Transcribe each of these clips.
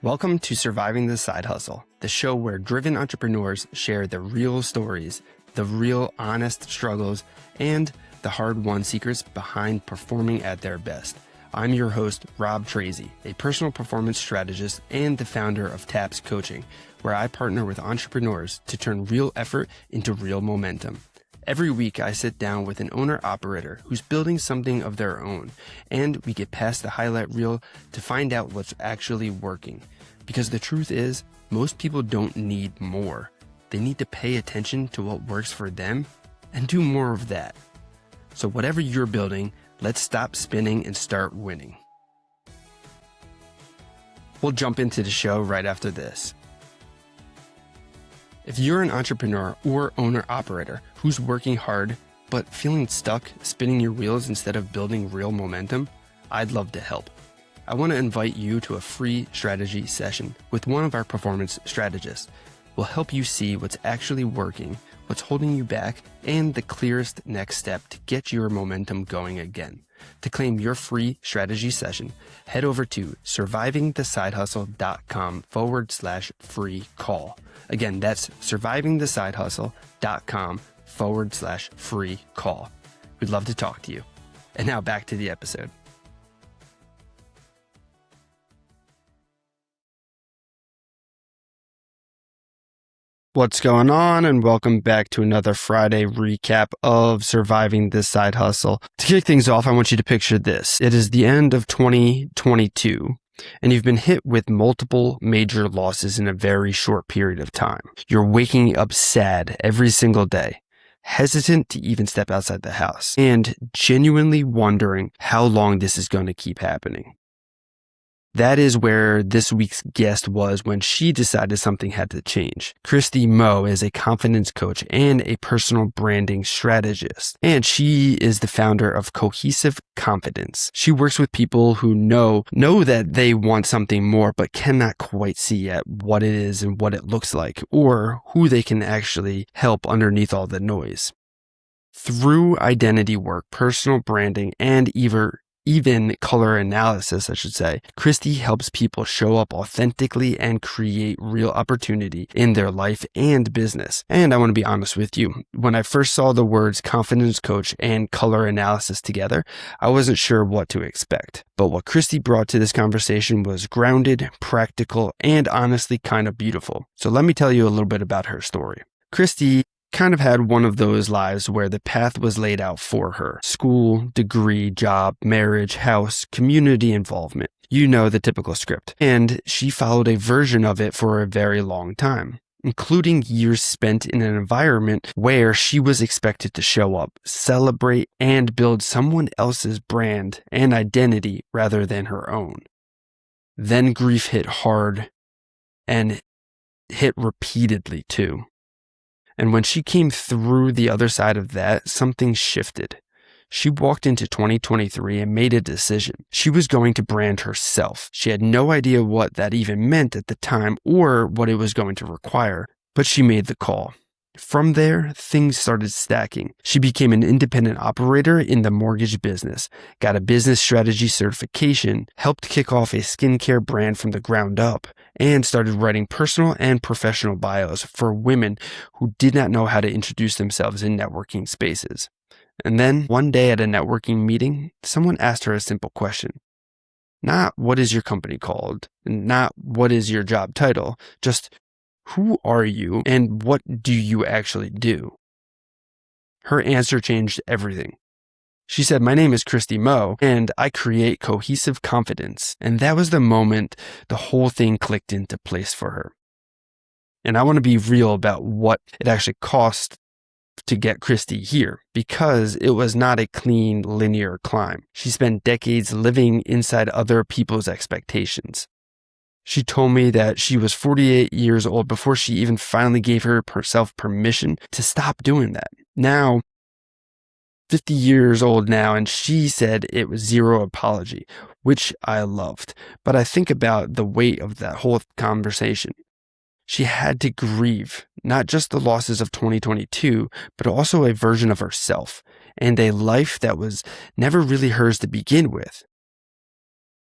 Welcome to Surviving the Side Hustle, the show where driven entrepreneurs share the real stories, the real honest struggles, and the hard-won secrets behind performing at their best. I'm your host, Rob Tracy, a personal performance strategist and the founder of TAPS Coaching, where I partner with entrepreneurs to turn real effort into real momentum. Every week, I sit down with an owner-operator who's building something of their own, and we get past the highlight reel to find out what's actually working. Because the truth is, most people don't need more. They need to pay attention to what works for them and do more of that. So whatever you're building, let's stop spinning and start winning. We'll jump into the show right after this. If you're an entrepreneur or owner-operator who's working hard but feeling stuck spinning your wheels instead of building real momentum, I'd love to help. I want to invite you to a free strategy session with one of our performance strategists. We'll help you see what's actually working, what's holding you back, and the clearest next step to get your momentum going again. To claim your free strategy session, head over to survivingthesidehustle.com/free call. Again, that's survivingthesidehustle.com/free call. We'd love to talk to you. And now back to the episode. What's going on? And welcome back to another Friday recap of Surviving the Side Hustle. To kick things off, I want you to picture this. It is the end of 2022, and you've been hit with multiple major losses in a very short period of time. You're waking up sad every single day, hesitant to even step outside the house, and genuinely wondering how long this is going to keep happening. That is where this week's guest was when she decided something had to change. Christy Meaux is a confidence coach and a personal branding strategist, and she is the founder of Cohesive Confidence. She works with people who know that they want something more but cannot quite see yet what it is and what it looks like, or who they can actually help underneath all the noise. Through identity work, personal branding, and even color analysis, Christy helps people show up authentically and create real opportunity in their life and business. And I want to be honest with you. When I first saw the words confidence coach and color analysis together, I wasn't sure what to expect. But what Christy brought to this conversation was grounded, practical, and honestly kind of beautiful. So let me tell you a little bit about her story. Christy kind of had one of those lives where the path was laid out for her. School, degree, job, marriage, house, community involvement. You know the typical script. And she followed a version of it for a very long time, including years spent in an environment where she was expected to show up, celebrate, and build someone else's brand and identity rather than her own. Then grief hit hard and hit repeatedly too. And when she came through the other side of that, something shifted. She walked into 2023 and made a decision. She was going to brand herself. She had no idea what that even meant at the time or what it was going to require, but she made the call. From there, things started stacking. She became an independent operator in the mortgage business, got a business strategy certification, helped kick off a skincare brand from the ground up, and started writing personal and professional bios for women who did not know how to introduce themselves in networking spaces. And then, one day at a networking meeting, someone asked her a simple question. Not what is your company called, not what is your job title, just who are you and what do you actually do? Her answer changed everything. She said, my name is Christy Meaux and I create Cohesive Confidence. And that was the moment the whole thing clicked into place for her. And I want to be real about what it actually cost to get Christy here, because it was not a clean, linear climb. She spent decades living inside other people's expectations. She told me that she was 48 years old before she even finally gave herself permission to stop doing that. Now, 50 years old now, and she said it was zero apology, which I loved. But I think about the weight of that whole conversation. She had to grieve not just the losses of 2022, but also a version of herself and a life that was never really hers to begin with.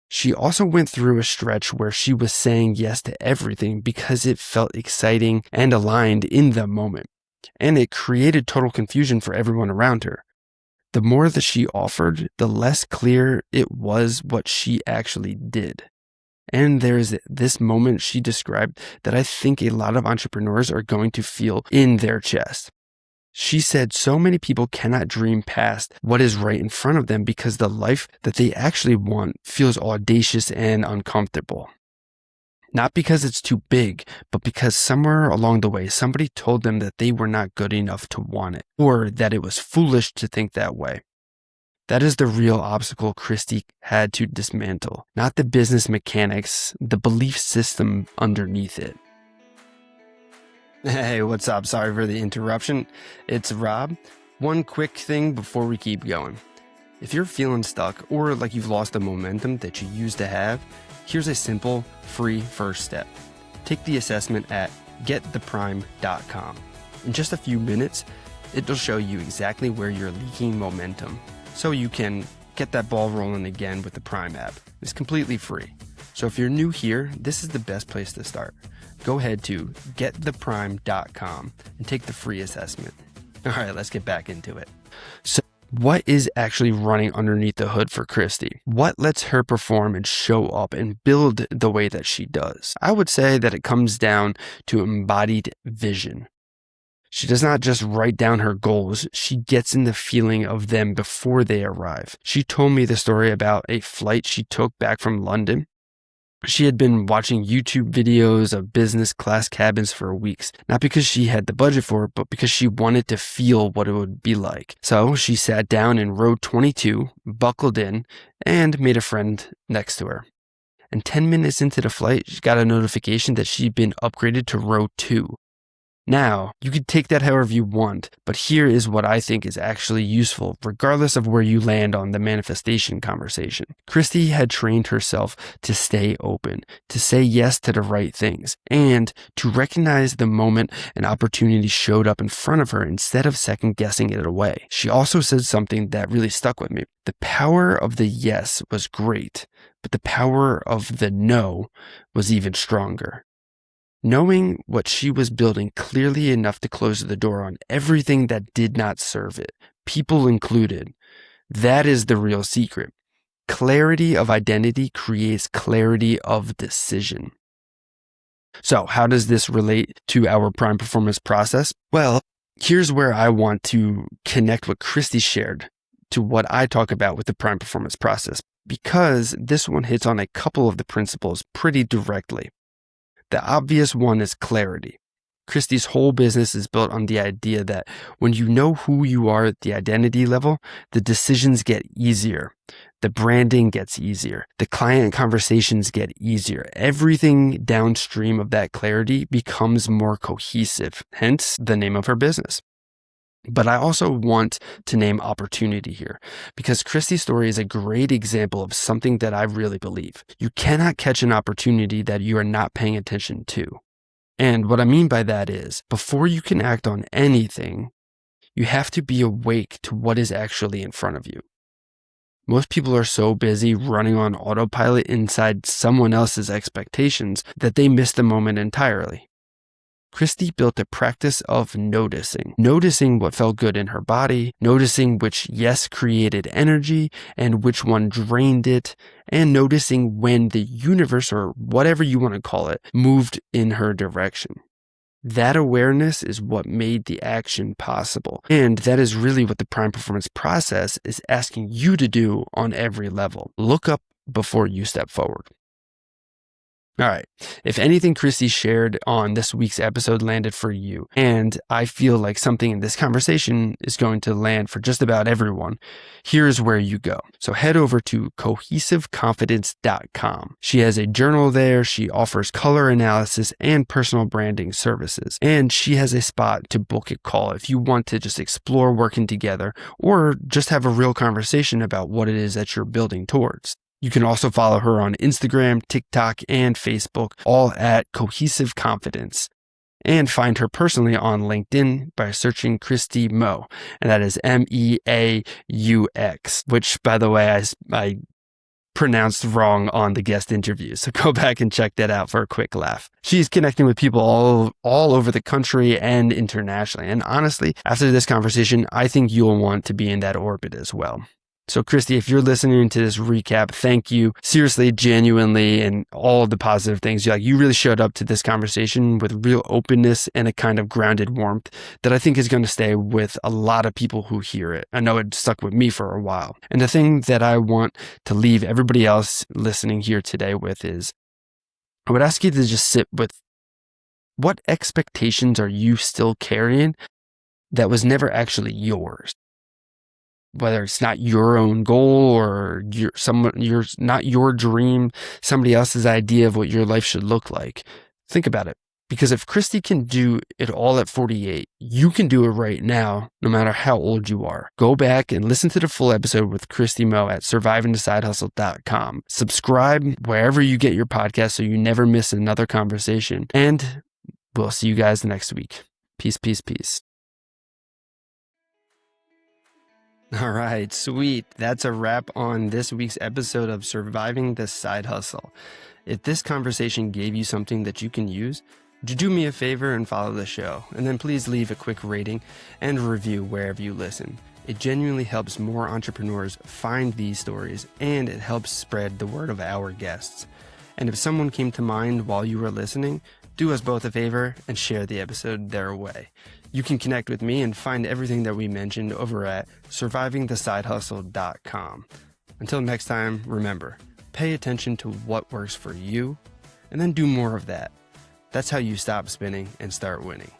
She also went through a stretch where she was saying yes to everything because it felt exciting and aligned in the moment, and it created total confusion for everyone around her. The more that she offered, the less clear it was what she actually did. And there's this moment she described that I think a lot of entrepreneurs are going to feel in their chest. She said so many people cannot dream past what is right in front of them because the life that they actually want feels audacious and uncomfortable. Not because it's too big, but because somewhere along the way, somebody told them that they were not good enough to want it, or that it was foolish to think that way. That is the real obstacle Christy had to dismantle, not the business mechanics, the belief system underneath it. Hey, what's up? Sorry for the interruption. It's Rob. One quick thing before we keep going. If you're feeling stuck or like you've lost the momentum that you used to have, here's a simple, free first step. Take the assessment at gettheprime.com. In just a few minutes, it'll show you exactly where you're leaking momentum, so you can get that ball rolling again with the Prime app. It's completely free. So if you're new here, this is the best place to start. Go ahead to gettheprime.com and take the free assessment. All right, let's get back into it. So what is actually running underneath the hood for Christy? What lets her perform and show up and build the way that she does? I would say that it comes down to embodied vision. She does not just write down her goals, she gets in the feeling of them before they arrive. She told me the story about a flight she took back from London. She had been watching YouTube videos of business class cabins for weeks, not because she had the budget for it, but because she wanted to feel what it would be like. So she sat down in row 22, buckled in, and made a friend next to her. And 10 minutes into the flight, she got a notification that she'd been upgraded to row 2. Now, you can take that however you want, but here is what I think is actually useful, regardless of where you land on the manifestation conversation. Christy had trained herself to stay open, to say yes to the right things, and to recognize the moment an opportunity showed up in front of her instead of second guessing it away. She also said something that really stuck with me. The power of the yes was great, but the power of the no was even stronger. Knowing what she was building clearly enough to close the door on everything that did not serve it, people included, that is the real secret. Clarity of identity creates clarity of decision. So how does this relate to our prime performance process? Well, here's where I want to connect what Christy shared to what I talk about with the prime performance process, because this one hits on a couple of the principles pretty directly. The obvious one is clarity. Christy's whole business is built on the idea that when you know who you are at the identity level, the decisions get easier. The branding gets easier. The client conversations get easier. Everything downstream of that clarity becomes more cohesive, hence the name of her business. But I also want to name opportunity here, because Christy's story is a great example of something that I really believe. You cannot catch an opportunity that you are not paying attention to. And what I mean by that is, before you can act on anything, you have to be awake to what is actually in front of you. Most people are so busy running on autopilot inside someone else's expectations that they miss the moment entirely. Christy built a practice of noticing what felt good in her body, noticing which yes created energy and which one drained it, and noticing when the universe, or whatever you want to call it, moved in her direction. That awareness is what made the action possible. And that is really what the prime performance process is asking you to do on every level. Look up before you step forward. All right. If anything Christy shared on this week's episode landed for you, and I feel like something in this conversation is going to land for just about everyone, here's where you go. So head over to cohesiveconfidence.com. She has a journal there. She offers color analysis and personal branding services. And she has a spot to book a call if you want to just explore working together or just have a real conversation about what it is that you're building towards. You can also follow her on Instagram, TikTok, and Facebook, all at Cohesive Confidence. And find her personally on LinkedIn by searching Christy Meaux, and that is Meaux, which, by the way, I pronounced wrong on the guest interview. So go back and check that out for a quick laugh. She's connecting with people all over the country and internationally. And honestly, after this conversation, I think you'll want to be in that orbit as well. So Christy, if you're listening to this recap, thank you seriously, genuinely, and all of the positive things. You really showed up to this conversation with real openness and a kind of grounded warmth that I think is going to stay with a lot of people who hear it. I know it stuck with me for a while. And the thing that I want to leave everybody else listening here today with is, I would ask you to just sit with what expectations are you still carrying that was never actually yours? Whether it's not your own goal or not your dream, somebody else's idea of what your life should look like. Think about it. Because if Christy can do it all at 48, you can do it right now, no matter how old you are. Go back and listen to the full episode with Christy Meaux at survivingthesidehustle.com. Subscribe wherever you get your podcast so you never miss another conversation. And we'll see you guys next week. Peace, peace, peace. All right, sweet. That's a wrap on this week's episode of Surviving the Side Hustle. If this conversation gave you something that you can use, would you do me a favor and follow the show? And then please leave a quick rating and review wherever you listen. It genuinely helps more entrepreneurs find these stories, and it helps spread the word of our guests. And if someone came to mind while you were listening, do us both a favor and share the episode their way. You can connect with me and find everything that we mentioned over at survivingthesidehustle.com. Until next time, remember, pay attention to what works for you and then do more of that. That's how you stop spinning and start winning.